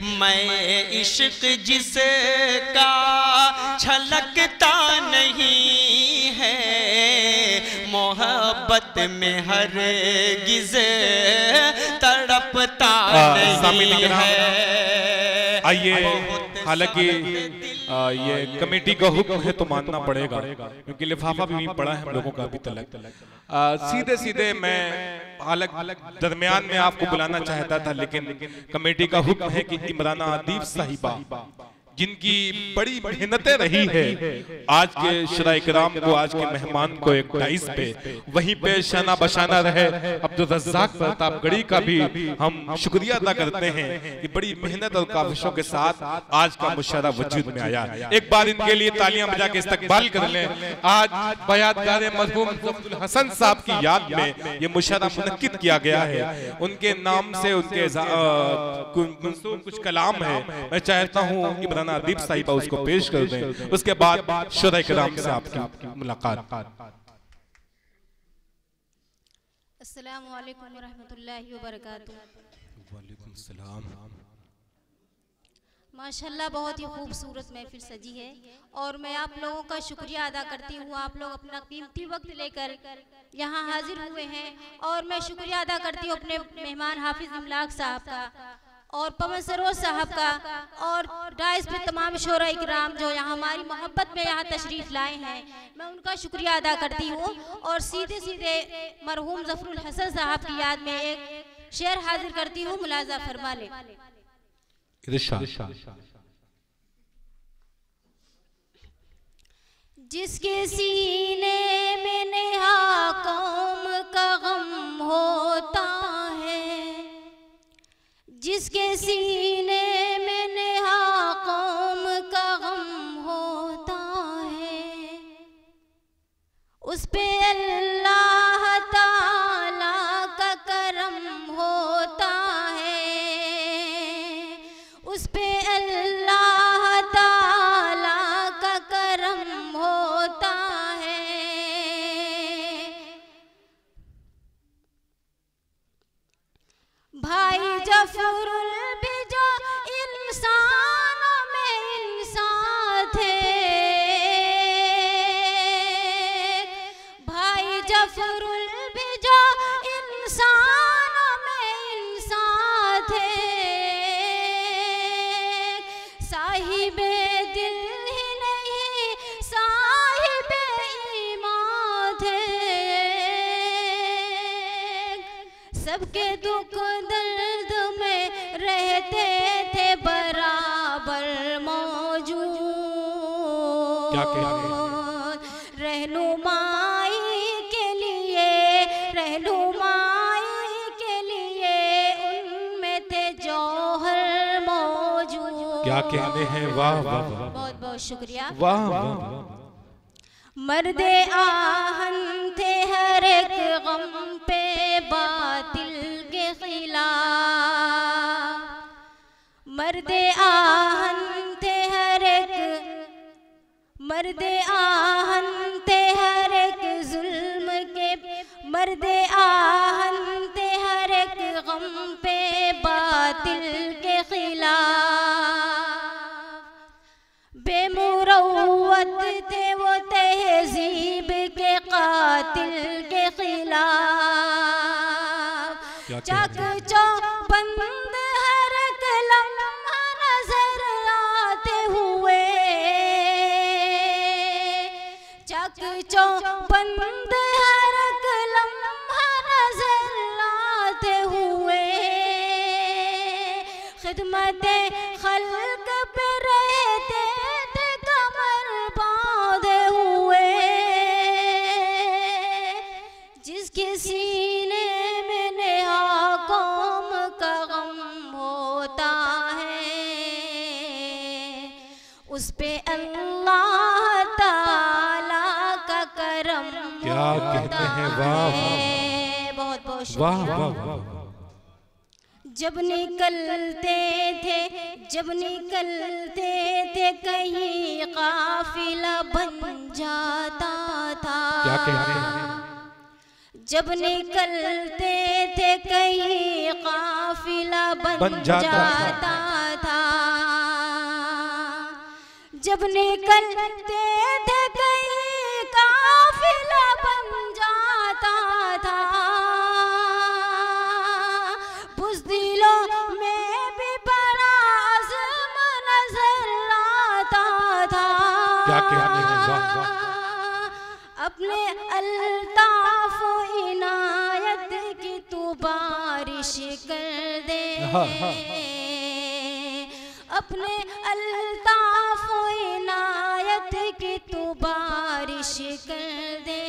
मैं इश्क जिसका छलकता नहीं है, मोहब्बत में हरगिज़ तड़पता नहीं है। आइए, हालांकि ये कमेटी का हुक्म है तो मानना पड़ेगा, क्योंकि लिफाफा भी पड़ा है हम लोगों का अभी तक। सीधे सीधे मैं हालांकि दरमियान में आपको बुलाना चाहता था, लेकिन कमेटी का हुक्म है कि इमराना अदीब साहिबा जिनकी बड़ी मेहनतें रही है, आज के शराय किराम को, आज के मेहमान को एक डाइस पे वहीं पे शाना बशाना रहे। अब्दुल रज़्ज़ाक प्रतापगढ़ी का भी हम शुक्रिया अदा करते हैं कि बड़ी मेहनत और काविशों के साथ आज का मुशायरा वजूद में आया। एक बार इनके लिए तालियां बजा के इस्तकबाल कर लें। आज बयातगार मरहूम अब्दुल हसन साहब की याद में ये मुशायरा मुनक्किद किया गया है। उनके नाम से उनके मंसूब कुछ कलाम है, मैं चाहता हूँ इमरान अदीब साहिबा उसको पेश कर दें, उसके बाद शुरा किराम से आपकी मुलाकात। अस्सलामु अलैकुम व रहमतुल्लाहि व बरकातुहू। वालेकुम सलाम। माशाल्लाह बहुत ही खूबसूरत महफिल सजी है और मैं आप लोगों का शुक्रिया अदा करती हूँ। आप लोग अपना कीमती वक्त लेकर यहाँ हाजिर हुए हैं और मैं शुक्रिया अदा करती हूँ अपने मेहमान हाफिज इमलाक साहब का और पवन सरोज साहब का और डाइस पे तमाम शोरा इकराम जो यहाँ हमारी मोहब्बत में यहाँ तशरीफ़ लाए हैं, मैं उनका शुक्रिया अदा करती हूँ। और सीधे सीधे मरहूम ज़फ़रुल हसन साहब की याद में एक शेर हाजिर करती हूँ, मुलाजा फरमा ले। जिसके सीने में नेहा कौम का गम होता है, जिसके सीने में नेहा कौम का गम होता है, उस पे अल्लाह ताला का करम होता है, उस पे अल्लाह ताला का करम होता है। भाई जफरुल भी जो इंसानों में इंसान थे, भाई जफरुल भी जो इंसानों में इंसान थे, साहिबे दिल ही नहीं साहिबे ईमान थे, सबके दुख दर्द में रहते थे बराबर मौजूद, रहनुमाई के लिए, रहनुमाई के लिए उनमें थे जौहर मौजूद। क्या कहने हैं, वाह वाह, बहुत बहुत शुक्रिया, वाह वाह। मर्दे आहन थे हर एक गम पे बातिल के खिलाफ, मर्दे आहन थे हर एक, मर्दे आहन थे हर एक जुल्म के, मर्दे आहन थे हर एक गम पे बातिल के खिलाफ, बेमुरव्वत थे वो तहजीब के कातिल के खिलाफ, चक चौबंद हर एक लम्हा नजर आते हुए, चक चौबंद हर एक लम्हा नजर आते हुए, खिदमते खल्क पे रहते थे कमर बांधे हुए, जिसके सीने में नेहा कौम का गम होता है, उस पे अल्लाह ताला का करम क्या कहते हैं, वाह बहुत बहुत वाह शुक्रिया। वाह। जब निकलते थे, जब निकलते थे कहीं काफिला बन जाता था, क्या कहते हैं, जब निकलते थे कहीं काफिला बन जाता था, जब निकलते थे कहीं काफिला बन जाता था, बुज़दिलों में भी बड़ा अज़्म नजर आता था। क्या कहते हैं, वाह वाह। अपने अल्ताफ इनायत की तू बारिश कर दे, अपने अल्ताफ इनायत की तू बारिश कर दे।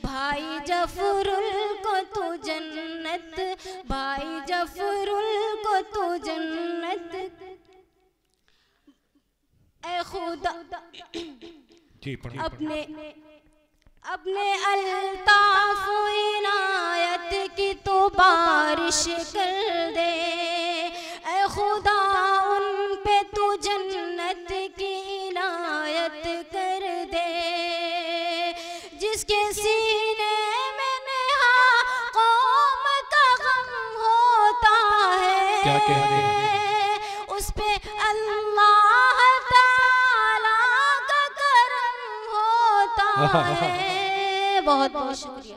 भाई जफरुल को तू जन्नत, भाई जफरुल को तू जन्नत, ऐ खुदा अपने अल्ताफ इनायत की तो बारिश कर दे। ऐ खुदा उन पे तू जन्नत की इनायत कर दे, जिसके सीने में नेहा कौम का गम होता है, क्या कहते हैं, उस पे अल्लाह ताला का करम होता है। बहुत बहुत शुक्रिया।